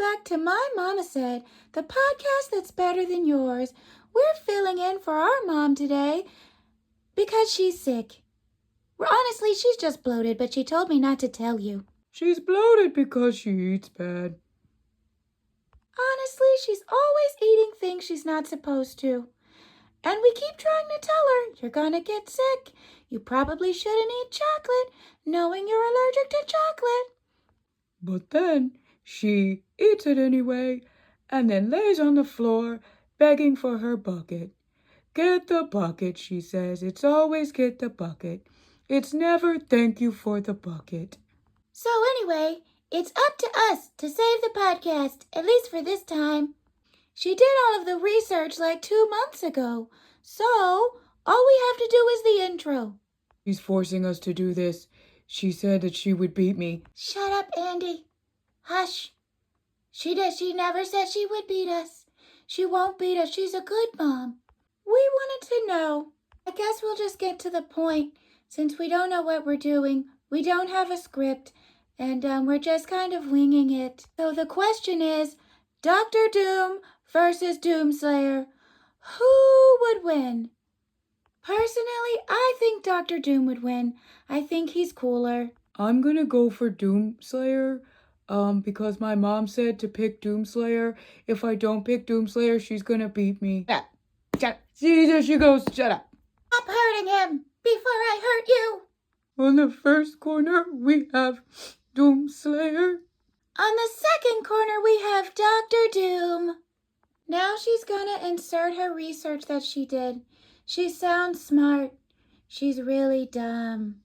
back to My Momma Said, the podcast that's better than yours. We're filling in for our mom today because she's sick. Honestly, she's just bloated, but she told me not to tell you. She's bloated because she eats bad. Honestly, she's always eating things she's not supposed to. And we keep trying to tell her, you're gonna get sick. You probably shouldn't eat chocolate, knowing you're allergic to chocolate. But then she eats it anyway and then lays on the floor begging for her bucket. Get the bucket, she says. It's always get the bucket. It's never thank you for the bucket. So anyway, it's up to us to save the podcast, at least for this time. She did all of the research like 2 months ago, so all we have to do is the intro. She's forcing us to do this. She said that she would beat me. Shut up, Andy. Hush. She never said she would beat us. She won't beat us. She's a good mom. We wanted to know. I guess we'll just get to the point. Since we don't know what we're doing, we don't have a script, and we're just kind of winging it. So the question is, Dr. Doom versus Doomslayer. Who would win? Personally, I think Dr. Doom would win. I think he's cooler. I'm gonna go for Doomslayer. Because my mom said to pick Doomslayer. If I don't pick Doomslayer, she's gonna beat me. Shut up. See, there she goes. Shut up. Stop hurting him before I hurt you. On the first corner, we have Doomslayer. On the second corner, we have Dr. Doom. Now she's gonna insert her research that she did. She sounds smart. She's really dumb.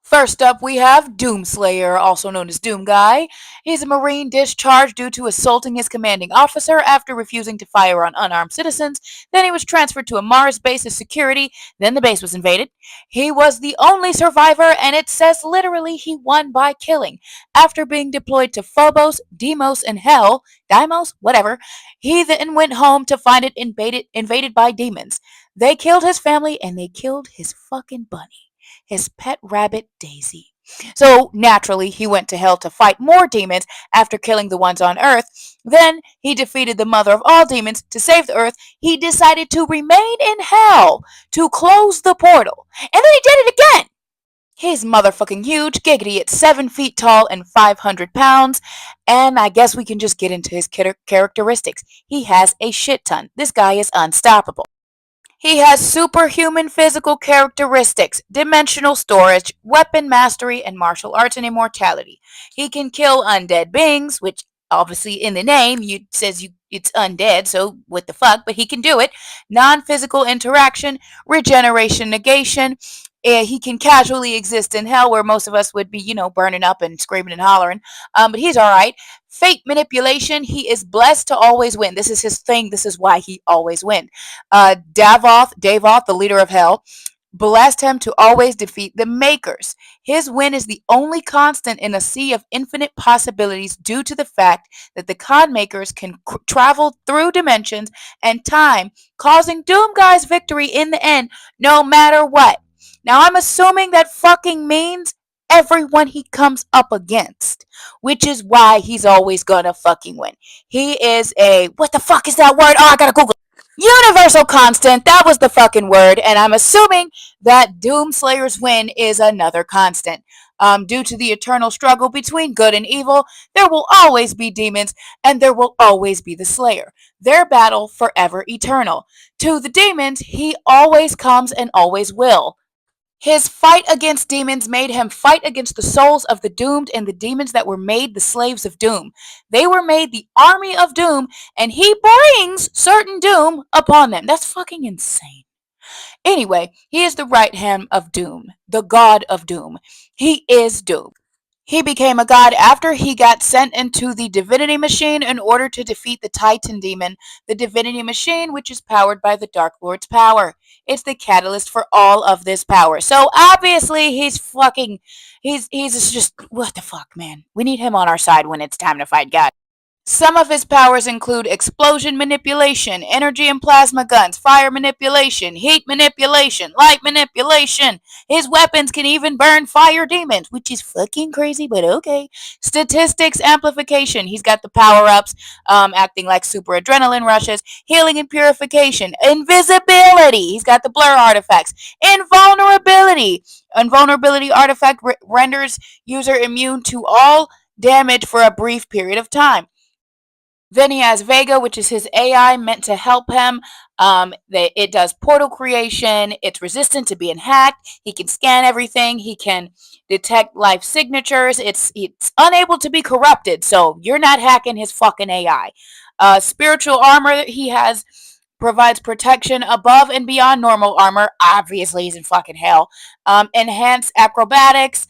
First up, we have Doomslayer, also known as Doom Guy. He's a Marine discharged due to assaulting his commanding officer after refusing to fire on unarmed citizens. Then he was transferred to a Mars base as security. Then the base was invaded. He was the only survivor, and it says literally he won by killing. After being deployed to Phobos, Deimos, and Hell, Deimos, whatever, he then went home to find it invaded by demons. They killed his family, and they killed his fucking bunny, his pet rabbit Daisy. So naturally, he went to hell to fight more demons after killing the ones on Earth. Then he defeated the mother of all demons. To save the Earth, he decided to remain in hell to close the portal. And then he did it again. He's motherfucking huge, giggity. It's 7 feet tall and 500 pounds. And I guess we can just get into his characteristics. He has a shit ton. This guy is unstoppable. He has superhuman physical characteristics, dimensional storage, weapon mastery, and martial arts and immortality. He can kill undead beings, which obviously in the name says it's undead, so what the fuck, but he can do it. Non-physical interaction, regeneration, negation. He can casually exist in hell where most of us would be, burning up and screaming and hollering. But he's all right. Fate manipulation. He is blessed to always win. This is his thing. This is why he always wins. Davoth, the leader of hell, blessed him to always defeat the makers. His win is the only constant in a sea of infinite possibilities due to the fact that the con makers can travel through dimensions and time, causing Doom Guy's victory in the end, no matter what. Now, I'm assuming that fucking means everyone he comes up against, which is why he's always gonna fucking win. He is what the fuck is that word? Oh, I gotta Google it. Universal constant, that was the fucking word, and I'm assuming that Doomslayer's win is another constant. Due to the eternal struggle between good and evil, there will always be demons, and there will always be the Slayer. Their battle forever eternal. To the demons, he always comes and always will. His fight against demons made him fight against the souls of the doomed and the demons that were made the slaves of doom. They were made the army of doom, and he brings certain doom upon them. That's fucking insane. Anyway, he is the right hand of doom, the god of doom. He is doom. He became a god after he got sent into the divinity machine in order to defeat the Titan demon, the divinity machine, which is powered by the Dark Lord's power. It's the catalyst for all of this power. So obviously he's just, what the fuck, man? We need him on our side when it's time to fight God. Some of his powers include explosion manipulation, energy and plasma guns, fire manipulation, heat manipulation, light manipulation. His weapons can even burn fire demons, which is fucking crazy, but okay. Statistics amplification. He's got the power ups, acting like super adrenaline rushes, healing and purification, invisibility. He's got the blur artifacts, invulnerability. Invulnerability artifact renders user immune to all damage for a brief period of time. Then he has Vega, which is his AI meant to help him. It does portal creation. It's resistant to being hacked. He can scan everything. He can detect life signatures. It's unable to be corrupted. So you're not hacking his fucking AI. Spiritual armor that he has provides protection above and beyond normal armor. Obviously, he's in fucking hell. Enhanced acrobatics,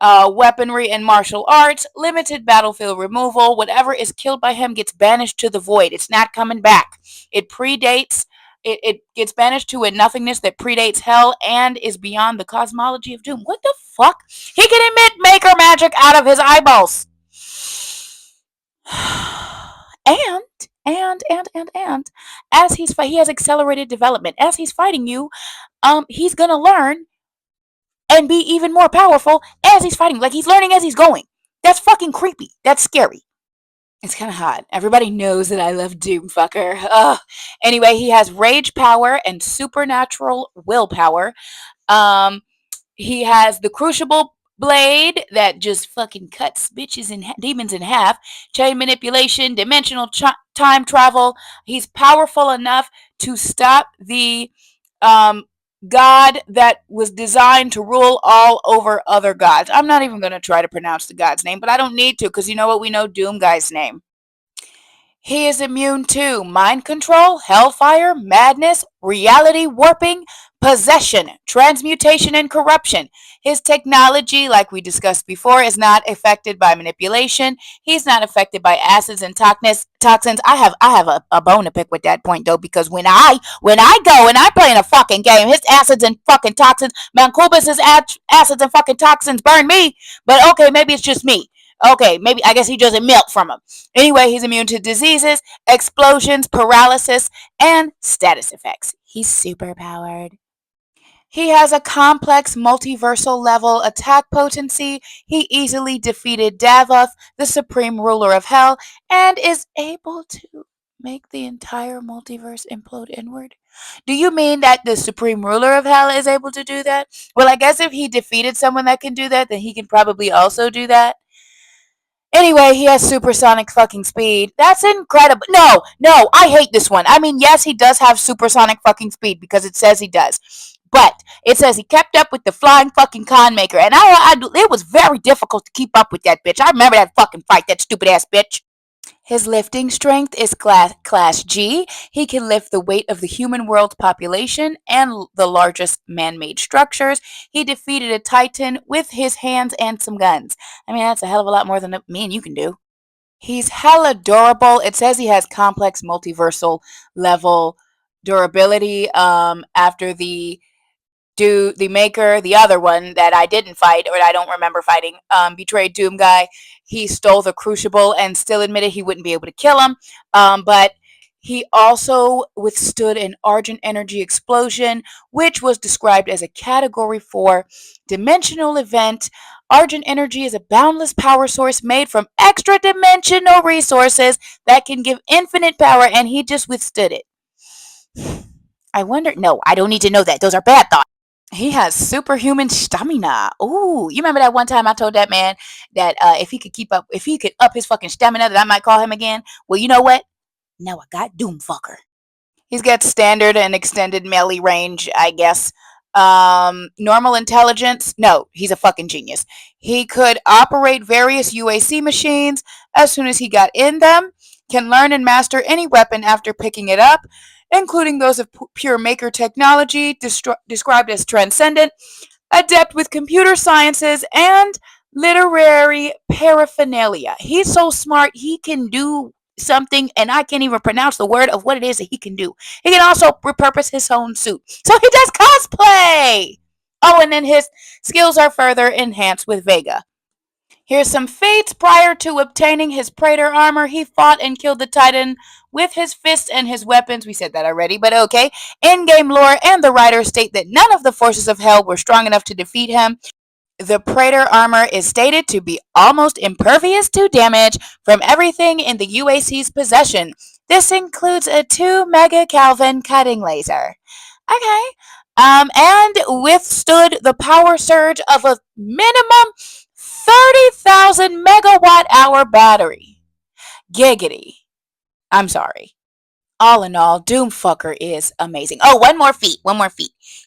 weaponry and martial arts, limited battlefield removal. Whatever is killed by him gets banished to the void. It's not coming back. It predates, it gets banished to a nothingness that predates hell and is beyond the cosmology of doom. What the fuck? He can emit maker magic out of his eyeballs. And as he has accelerated development. As he's fighting you, he's gonna learn and be even more powerful as he's fighting. Like, he's learning as he's going. That's fucking creepy. That's scary. It's kind of hot. Everybody knows that I love Doomfucker. Ugh. Anyway, he has rage power and supernatural willpower. He has the Crucible blade that just fucking cuts bitches and demons in half. Chain manipulation, dimensional time travel. He's powerful enough to stop the god that was designed to rule all over other gods. I'm not even going to try to pronounce the god's name, but I don't need to, because you know what? We know Doom Guy's name. He is immune to mind control, hellfire, madness, reality warping, possession, transmutation, and corruption. His technology, like we discussed before, is not affected by manipulation. He's not affected by acids and toxins. I have a bone to pick with that point, though, because when I go and I play in a fucking game, his acids and fucking toxins, Mancubus' acids and fucking toxins burn me. But okay, maybe it's just me. Okay, maybe I guess he doesn't melt from them. Anyway, he's immune to diseases, explosions, paralysis, and status effects. He's super powered. He has a complex multiversal level attack potency. He easily defeated Davoth, the supreme ruler of hell, and is able to make the entire multiverse implode inward. Do you mean that the supreme ruler of hell is able to do that? Well, I guess if he defeated someone that can do that, then he can probably also do that. Anyway, he has supersonic fucking speed. That's incredible. No, I hate this one. I mean, yes, he does have supersonic fucking speed because it says he does. But it says he kept up with the flying fucking con maker. And it was very difficult to keep up with that bitch. I remember that fucking fight, that stupid ass bitch. His lifting strength is class G. He can lift the weight of the human world population and the largest man-made structures. He defeated a titan with his hands and some guns. I mean, that's a hell of a lot more than me and you can do. He's hella durable. It says he has complex multiversal level durability. After the maker, the other one that I didn't fight, or I don't remember fighting, betrayed Doom Guy. He stole the Crucible and still admitted he wouldn't be able to kill him. But he also withstood an Argent Energy explosion, which was described as a Category 4 dimensional event. Argent Energy is a boundless power source made from extra-dimensional resources that can give infinite power, and he just withstood it. I wonder... No, I don't need to know that. Those are bad thoughts. He has superhuman stamina. Ooh, you remember that one time I told that man that if he could up his fucking stamina, that I might call him again? Well, you know what? Now I got Doomfucker. He's got standard and extended melee range, I guess. Normal intelligence? No, he's a fucking genius. He could operate various UAC machines as soon as he got in them. Can learn and master any weapon after picking it up, including those of pure maker technology, described as transcendent, adept with computer sciences, and literary paraphernalia. He's so smart, he can do something, and I can't even pronounce the word of what it is that he can do. He can also repurpose his own suit. So he does cosplay! Oh, and then his skills are further enhanced with Vega. Here's some feats. Prior to obtaining his Praetor armor, he fought and killed the Titan with his fists and his weapons. We said that already, but okay. In-game lore and the writers state that none of the forces of hell were strong enough to defeat him. The Praetor armor is stated to be almost impervious to damage from everything in the UAC's possession. This includes a 2 Mega Kelvin cutting laser. Okay. And withstood the power surge of a minimum 30,000 megawatt hour battery. Giggity. I'm sorry. All in all, Doomfucker is amazing. Oh, one more feat.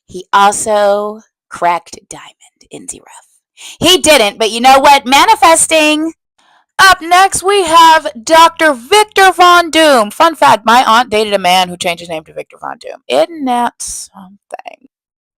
He also cracked Diamond in the rough. He didn't, but you know what? Manifesting. Up next, we have Dr. Victor Von Doom. Fun fact, my aunt dated a man who changed his name to Victor Von Doom. Isn't that something?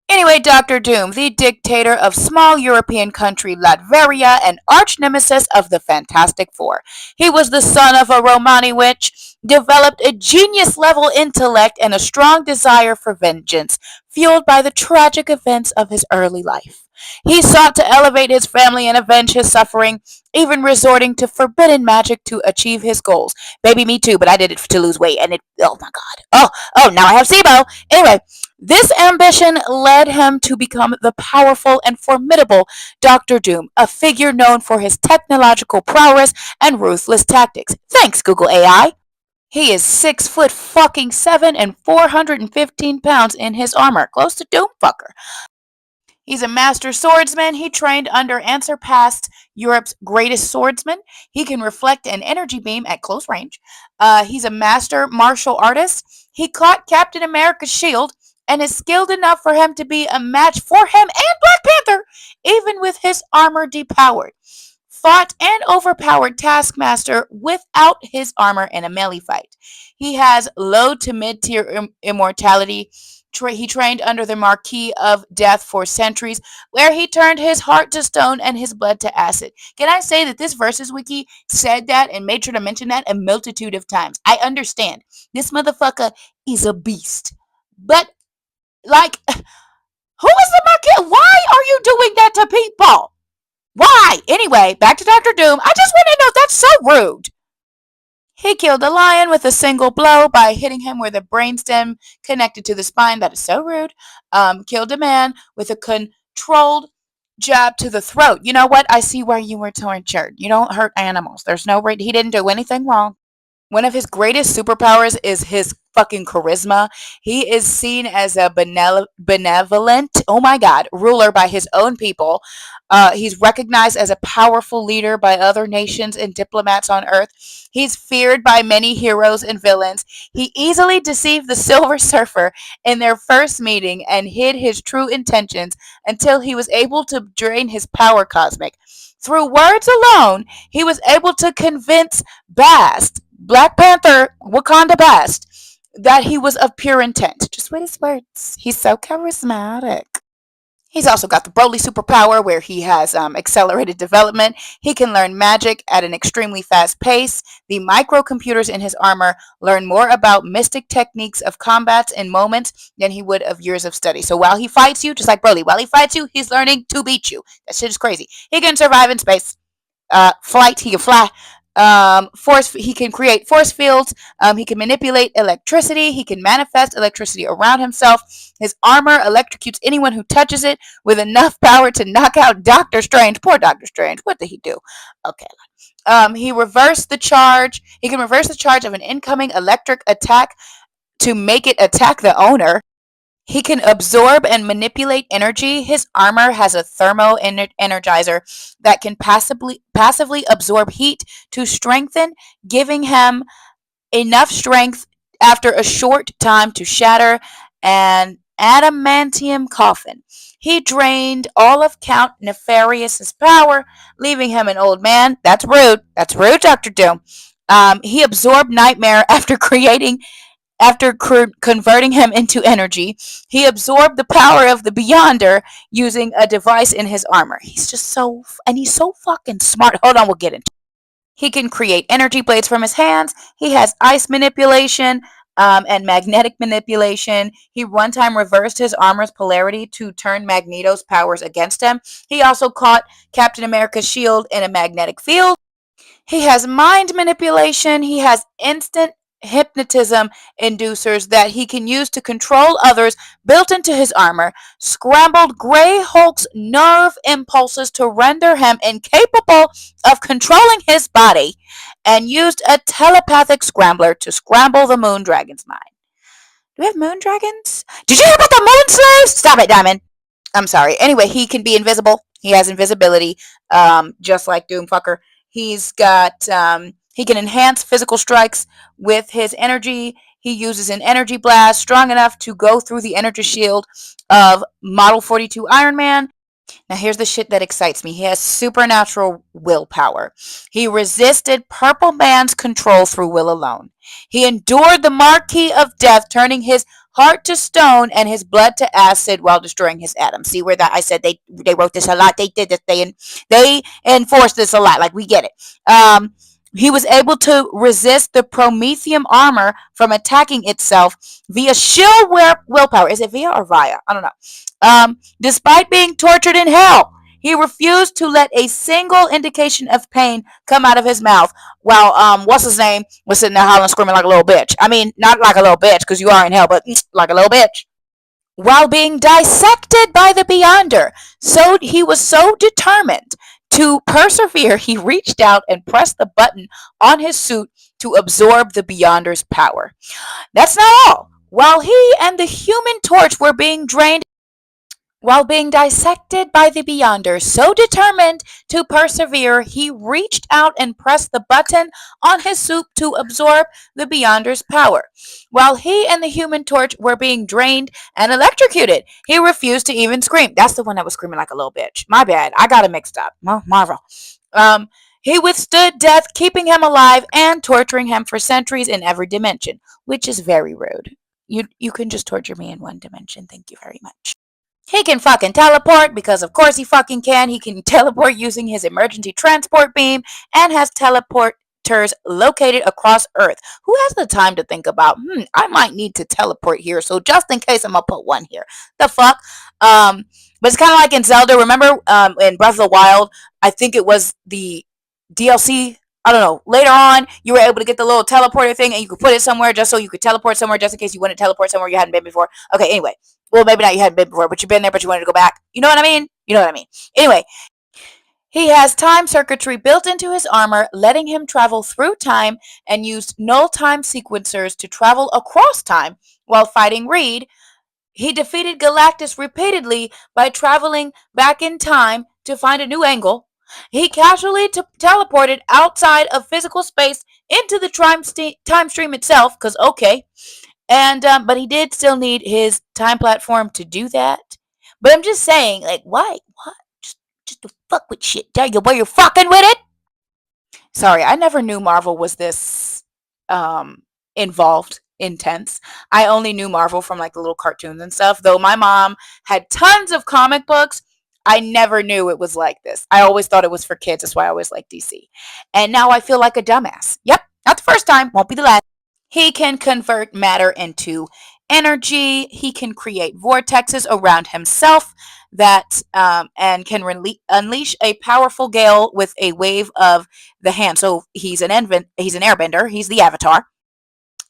Anyway, Dr. Doom, the dictator of small European country Latveria and arch nemesis of the Fantastic Four. He was the son of a Romani witch, developed a genius-level intellect and a strong desire for vengeance, fueled by the tragic events of his early life. He sought to elevate his family and avenge his suffering, even resorting to forbidden magic to achieve his goals. Baby, me too, but I did it to lose weight, and oh my god. Oh, now I have SIBO. Anyway, this ambition led him to become the powerful and formidable Dr. Doom, a figure known for his technological prowess and ruthless tactics. Thanks, Google AI. He is 6'7" and 415 pounds in his armor, close to Doomfucker. He's a master swordsman. He trained under and surpassed Europe's greatest swordsman. He can reflect an energy beam at close range. He's a master martial artist. He caught Captain America's shield and is skilled enough for him to be a match for him and Black Panther, even with his armor depowered. Fought and overpowered Taskmaster without his armor in a melee fight. He has low to mid-tier immortality. He trained under the Marquis of Death for centuries, where he turned his heart to stone and his blood to acid. Can I say that this Versus Wiki said that and made sure to mention that a multitude of times? I understand. This motherfucker is a beast. But, like, who is the Marquis? Why are you doing that to people? Why? Anyway, back to Dr. Doom. I just want to know, that's so rude. He killed a lion with a single blow by hitting him where the brainstem connected to the spine. That is so rude. Killed a man with a controlled jab to the throat. You know what? I see why you were tortured. You don't hurt animals. There's no he didn't do anything wrong. One of his greatest superpowers is his fucking charisma. He is seen as a benevolent, oh my god, ruler by his own people. He's recognized as a powerful leader by other nations and diplomats on Earth. He's feared by many heroes and villains. He easily deceived the Silver Surfer in their first meeting and hid his true intentions until he was able to drain his power cosmic. Through words alone, he was able to convince Bast, Black Panther, Wakanda Bast, that he was of pure intent. Just with his words. He's so charismatic. He's also got the Broly superpower where he has accelerated development. He can learn magic at an extremely fast pace. The microcomputers in his armor learn more about mystic techniques of combats in moments than he would of years of study. So while he fights you, just like Broly, while he fights you, he's learning to beat you. That shit is crazy. He can survive in space. Flight, he can fly. He can create force fields. He can manipulate electricity. He can manifest electricity around himself. His armor electrocutes anyone who touches it with enough power to knock out Doctor Strange. Poor Doctor Strange. What did he do? Okay. He reversed the charge. He can reverse the charge of an incoming electric attack to make it attack the owner. He can absorb and manipulate energy. His armor has a thermo energizer that can passively absorb heat to strengthen, giving him enough strength after a short time to shatter an adamantium coffin. He drained all of Count Nefarious's power, leaving him an old man. That's rude. That's rude, Dr. Doom. He absorbed Nightmare after converting him into energy. He absorbed the power of the Beyonder using a device in his armor. He's just he's so fucking smart. Hold on, we'll get into it. He can create energy blades from his hands. He has ice manipulation. and magnetic manipulation. He one time reversed his armor's polarity to turn Magneto's powers against him. He also caught Captain America's shield in a magnetic field. He has mind manipulation. He has instant hypnotism inducers that he can use to control others built into his armor, scrambled Grey Hulk's nerve impulses to render him incapable of controlling his body, and used a telepathic scrambler to scramble the Moon Dragon's mind. Do we have Moon Dragons? Did you hear about the Moon Slaves? Stop it, Diamond. I'm sorry. Anyway, he can be invisible. He has invisibility, just like Doomfucker. He's got, he can enhance physical strikes with his energy. He uses an energy blast strong enough to go through the energy shield of Model 42 Iron Man. Now, here's the shit that excites me. He has supernatural willpower. He resisted Purple Man's control through will alone. He endured the Marquis of Death, turning his heart to stone and his blood to acid while destroying his atoms. See where that I said they wrote this a lot. They did this. They enforced this a lot. Like, we get it. He was able to resist the Prometheum armor from attacking itself via sheer willpower. Is it via or via? I don't know. Despite being tortured in hell, he refused to let a single indication of pain come out of his mouth while, what's his name, was sitting there hollering, screaming like a little bitch. I mean, not like a little bitch, because you are in hell, but like a little bitch. While being dissected by the Beyonder. So he was so determined to persevere, he reached out and pressed the button on his suit to absorb the Beyonder's power. That's not all. While he and the Human Torch were being drained, while being dissected by the Beyonder, so determined to persevere, he reached out and pressed the button on his suit to absorb the Beyonder's power. While he and the Human Torch were being drained and electrocuted, he refused to even scream. That's the one that was screaming like a little bitch. My bad. I got it mixed up. Marvel. He withstood death, keeping him alive and torturing him for centuries in every dimension, which is very rude. You can just torture me in one dimension. Thank you very much. He can fucking teleport, because of course he fucking can. He can teleport using his emergency transport beam and has teleporters located across Earth. Who has the time to think about, I might need to teleport here, so just in case I'm gonna put one here. The fuck? But it's kind of like in Zelda. Remember in Breath of the Wild, I think it was the DLC, I don't know, later on, you were able to get the little teleporter thing and you could put it somewhere just so you could teleport somewhere just in case you want to teleport somewhere you hadn't been before. Okay, anyway. Well, maybe not you hadn't been before, but you've been there, but you wanted to go back. You know what I mean? You know what I mean. Anyway, he has time circuitry built into his armor, letting him travel through time, and used null time sequencers to travel across time while fighting Reed. He defeated Galactus repeatedly by traveling back in time to find a new angle. He casually teleported outside of physical space into the time stream itself, because okay. And but he did still need his time platform to do that. But I'm just saying, like, why? What? Just to fuck with shit. Tell you where you're fucking with it. Sorry, I never knew Marvel was this involved, intense. I only knew Marvel from like the little cartoons and stuff. Though my mom had tons of comic books, I never knew it was like this. I always thought it was for kids. That's why I always liked DC. And now I feel like a dumbass. Yep, not the first time. Won't be the last. He can convert matter into energy. He can create vortexes around himself that and can unleash a powerful gale with a wave of the hand. So he's an airbender. He's the Avatar.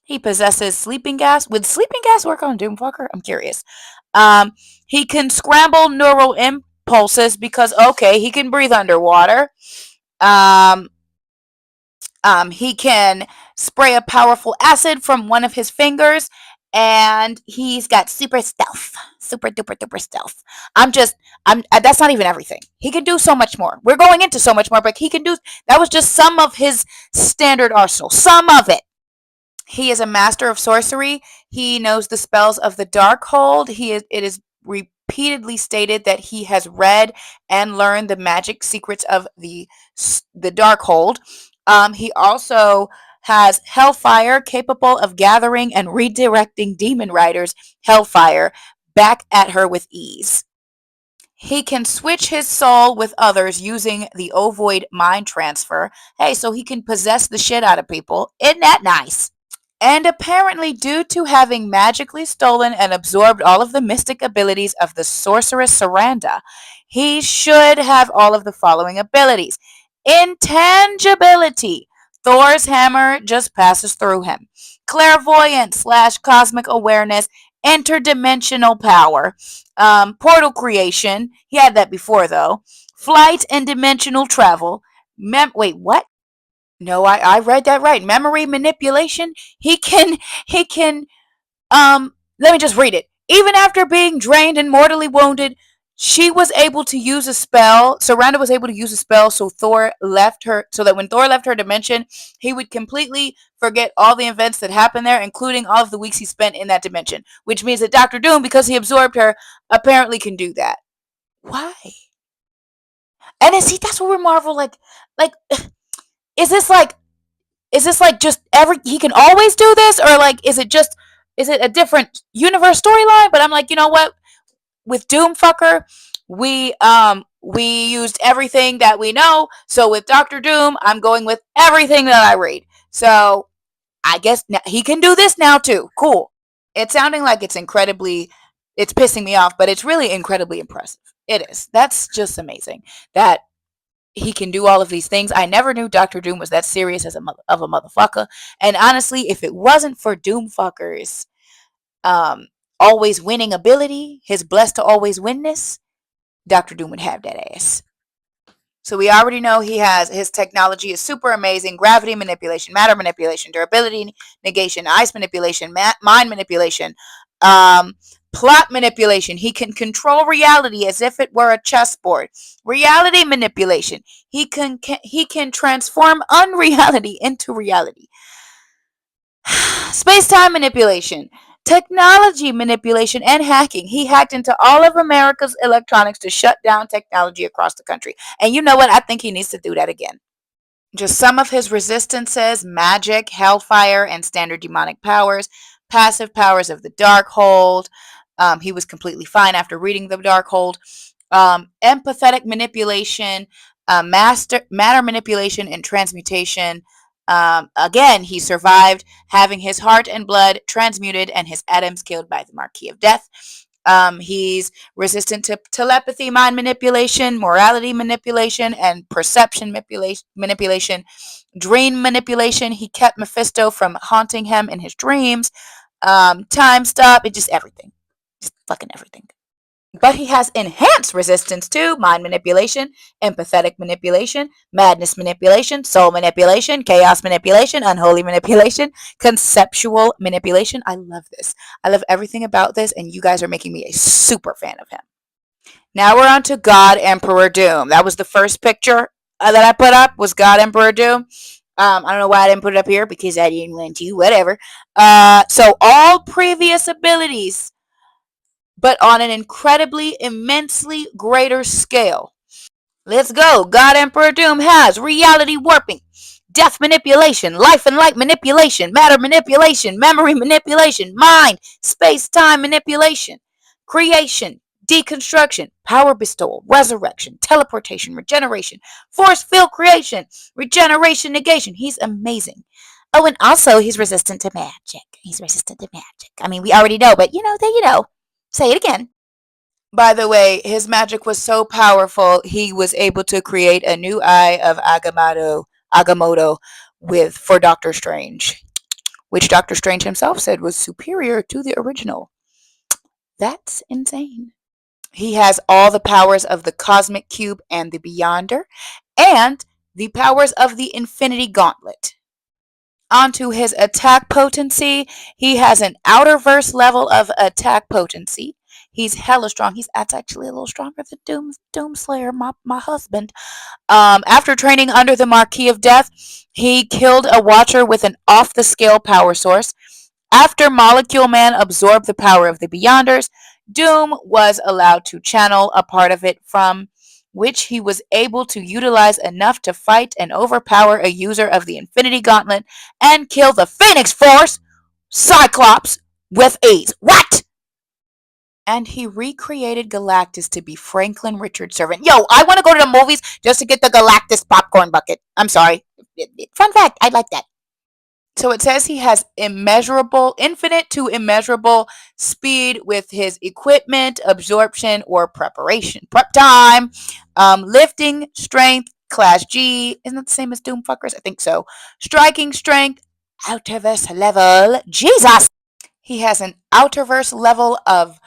He possesses sleeping gas. Would sleeping gas work on Doomfucker? I'm curious. He can scramble neural impulses because, okay, he can breathe underwater. He can spray a powerful acid from one of his fingers, and he's got super stealth. Super duper duper stealth. That's not even everything. He can do so much more. We're going into so much more, but that was just some of his standard arsenal. Some of it. He is a master of sorcery. He knows the spells of the Darkhold. It is repeatedly stated that he has read and learned the magic secrets of the Darkhold. He also has Hellfire, capable of gathering and redirecting Demon Rider's Hellfire back at her with ease. He can switch his soul with others using the Ovoid mind transfer. Hey, so he can possess the shit out of people. Isn't that nice? And apparently, due to having magically stolen and absorbed all of the mystic abilities of the sorceress Saranda, he should have all of the following abilities: intangibility. Thor's hammer just passes through him. Clairvoyance / cosmic awareness. Interdimensional power. Portal creation. He had that before, though. Flight and dimensional travel. Wait, what? No, I read that right. Memory manipulation. He can let me just read it. Even after being drained and mortally wounded, she was able to use a spell. Saranda was able to use a spell so that when Thor left her dimension, he would completely forget all the events that happened there, including all of the weeks he spent in that dimension. Which means that Doctor Doom, because he absorbed her, apparently can do that. Why? And see, that's what we're Marvel like is this like just he can always do this, or like is it a different universe storyline? But I'm like, you know what? With Doomfucker, we used everything that we know. So with Doctor Doom, I'm going with everything that I read. So I guess he can do this now too. Cool. It's sounding like it's pissing me off, but it's really incredibly impressive. It is. That's just amazing that he can do all of these things. I never knew Doctor Doom was that serious of a motherfucker. And honestly, if it wasn't for Doomfucker's um, always winning ability, his blessed to always winness, Doctor Doom would have that ass. So we already know his technology is super amazing: gravity manipulation, matter manipulation, durability negation, ice manipulation, mind manipulation, plot manipulation. He can control reality as if it were a chessboard. Reality manipulation. He can transform unreality into reality. Space-time manipulation, technology manipulation, and hacking. He hacked into all of America's electronics to shut down technology across the country. And you know what? I think he needs to do that again. Just some of his resistances: magic, hellfire, and standard demonic powers. Passive powers of the Darkhold. He was completely fine after reading the Darkhold. Empathetic manipulation, matter manipulation, and transmutation. Again, he survived having his heart and blood transmuted and his atoms killed by the Marquis of Death. He's resistant to telepathy, mind manipulation, morality manipulation, and perception manipulation, dream manipulation. He kept Mephisto from haunting him in his dreams. Time stop, it just everything. Just fucking everything. But he has enhanced resistance to mind manipulation, empathetic manipulation, madness manipulation, soul manipulation, chaos manipulation, unholy manipulation, conceptual manipulation. I love this. I love everything about this, and you guys are making me a super fan of him. Now we're on to God Emperor Doom. That was the first picture that I put up, was God Emperor Doom. I don't know why I didn't put it up here, because I didn't want to, whatever. So all previous abilities, but on an incredibly, immensely greater scale. Let's go. God Emperor Doom has reality warping, death manipulation, life and light manipulation, matter manipulation, memory manipulation, mind, space-time manipulation, creation, deconstruction, power bestowal, resurrection, teleportation, regeneration, force field creation, regeneration negation. He's amazing. Oh, and also he's resistant to magic. He's resistant to magic. I mean, we already know, but say it again. By the way, his magic was so powerful, he was able to create a new eye of Agamotto for Doctor Strange, which Doctor Strange himself said was superior to the original. That's insane. He has all the powers of the Cosmic Cube and the Beyonder, and the powers of the Infinity Gauntlet. Onto his attack potency, he has an outerverse level of attack potency. He's hella strong. That's actually a little stronger than Doomslayer, my husband. After training under the Marquis of Death, he killed a Watcher with an off-the-scale power source. After Molecule Man absorbed the power of the Beyonders, Doom was allowed to channel a part of it, from which he was able to utilize enough to fight and overpower a user of the Infinity Gauntlet and kill the Phoenix Force, Cyclops, with ease. What? And he recreated Galactus to be Franklin Richard's servant. Yo, I want to go to the movies just to get the Galactus popcorn bucket. I'm sorry. Fun fact, I like that. So it says he has infinite to immeasurable speed with his equipment, absorption, or preparation. Prep time, lifting, strength, class G. Isn't that the same as Doomfuckers? I think so. Striking strength, outerverse level. Jesus! He has an outerverse level of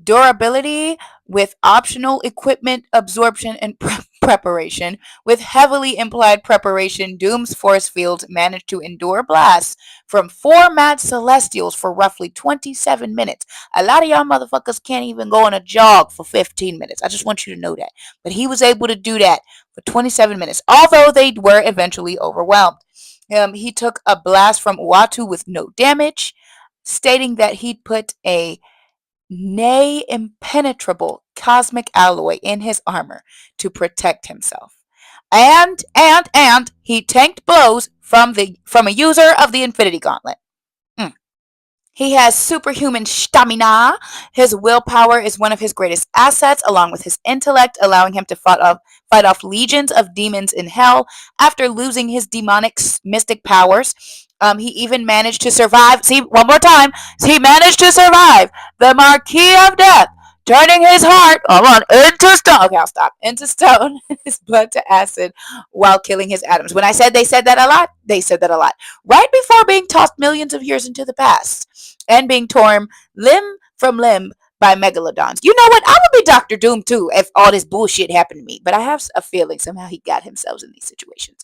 durability with optional equipment absorption and preparation. With heavily implied preparation, Doom's force fields manage to endure blasts from 4 mad celestials for roughly 27 minutes. A lot of y'all motherfuckers can't even go on a jog for 15 minutes. I just want you to know that. But he was able to do that for 27 minutes, although they were eventually overwhelmed. He took a blast from Uatu with no damage, stating that he'd put a nay impenetrable cosmic alloy in his armor to protect himself. And he tanked blows from a user of the Infinity Gauntlet. He has superhuman stamina. His willpower is one of his greatest assets, along with his intellect, allowing him to fight off legions of demons in hell after losing his demonic mystic powers. He even managed to survive. See, one more time. He managed to survive the Marquis of Death, turning his heart into stone. Okay, I'll stop. Into stone, his blood to acid, while killing his atoms. When I said they said that a lot, they said that a lot. Right before being tossed millions of years into the past and being torn limb from limb by megalodons. You know what? I would be Dr. Doom too if all this bullshit happened to me. But I have a feeling somehow he got himself in these situations.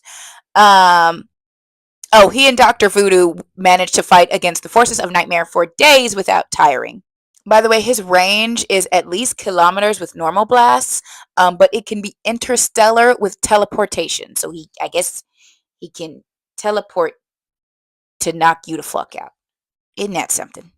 He and Dr. Voodoo managed to fight against the forces of Nightmare for days without tiring. By the way, his range is at least kilometers with normal blasts, but it can be interstellar with teleportation. So I guess he can teleport to knock you the fuck out. Isn't that something?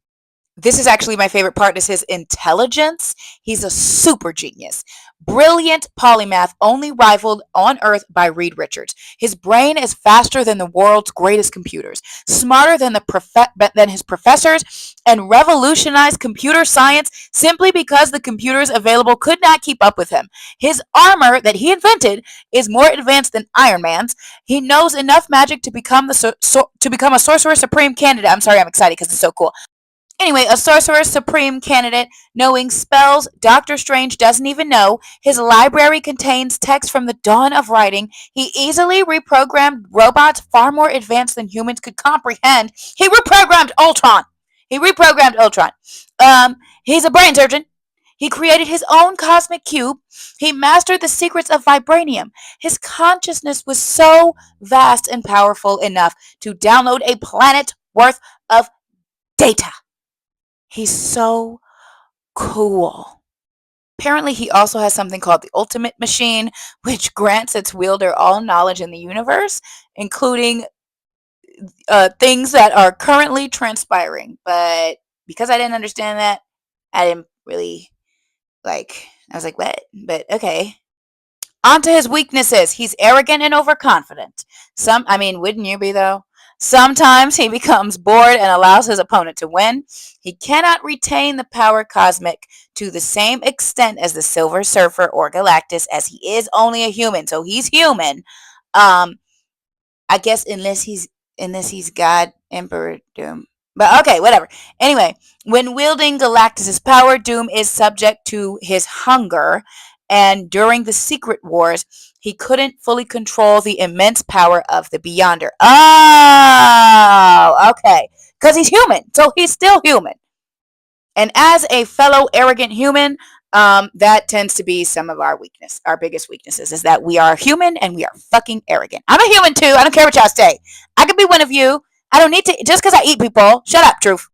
This is actually my favorite part, is his intelligence. He's a super genius. Brilliant polymath, only rivaled on Earth by Reed Richards. His brain is faster than the world's greatest computers, smarter than his professors, and revolutionized computer science simply because the computers available could not keep up with him. His armor that he invented is more advanced than Iron Man's. He knows enough magic to become a Sorcerer Supreme candidate. I'm sorry, I'm excited because it's so cool. Anyway, a Sorcerer Supreme candidate, knowing spells Doctor Strange doesn't even know. His library contains text from the dawn of writing. He easily reprogrammed robots far more advanced than humans could comprehend. He reprogrammed Ultron. He's a brain surgeon. He created his own cosmic cube. He mastered the secrets of vibranium. His consciousness was so vast and powerful enough to download a planet worth of data. He's so cool. Apparently, he also has something called the Ultimate Machine, which grants its wielder all knowledge in the universe, including things that are currently transpiring. But because I didn't understand that, I didn't really I was like, what? But okay. On to his weaknesses. He's arrogant and overconfident. Wouldn't you be though? Sometimes he becomes bored and allows his opponent to win. He cannot retain the power cosmic to the same extent as the Silver Surfer or Galactus, as he is only a human. So he's human. I guess unless he's God Emperor Doom. But okay, whatever. Anyway, when wielding Galactus's power, Doom is subject to his hunger, and during the Secret Wars, he couldn't fully control the immense power of the Beyonder. Oh, okay. Because he's human, so he's still human. And as a fellow arrogant human, that tends to be some of our biggest weaknesses, is that we are human and we are fucking arrogant. I'm a human too. I don't care what y'all say. I could be one of you. I don't need to, just because I eat people. Shut up, truth.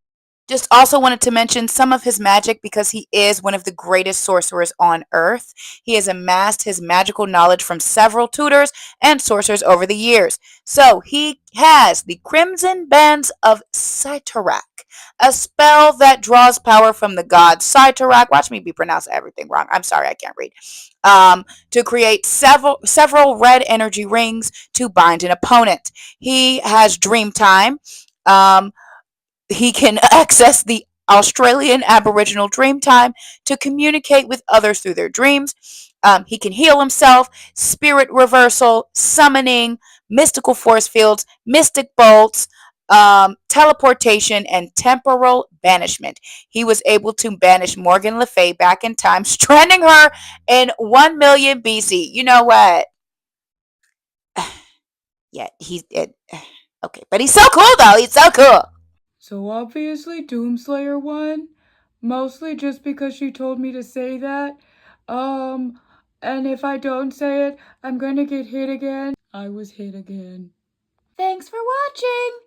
Just also wanted to mention some of his magic because he is one of the greatest sorcerers on Earth. He has amassed his magical knowledge from several tutors and sorcerers over the years. So he has the Crimson Bands of Cyttorak, a spell that draws power from the god Cyttorak. Watch me be pronouncing everything wrong. I'm sorry, I can't read. To create several red energy rings to bind an opponent. He has Dream Time. He can access the Australian Aboriginal dream time to communicate with others through their dreams. He can heal himself, spirit reversal, summoning, mystical force fields, mystic bolts, teleportation, and temporal banishment. He was able to banish Morgan Le Fay back in time, stranding her in 1 million BC. You know what? Yeah, he's it. Okay, but he's so cool though. He's so cool. So obviously Doomslayer won, mostly just because she told me to say that. And if I don't say it, I'm gonna get hit again. I was hit again. Thanks for watching.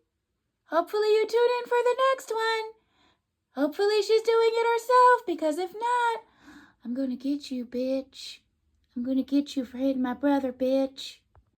Hopefully you tune in for the next one. Hopefully she's doing it herself, because if not, I'm gonna get you, bitch. I'm gonna get you for hitting my brother, bitch.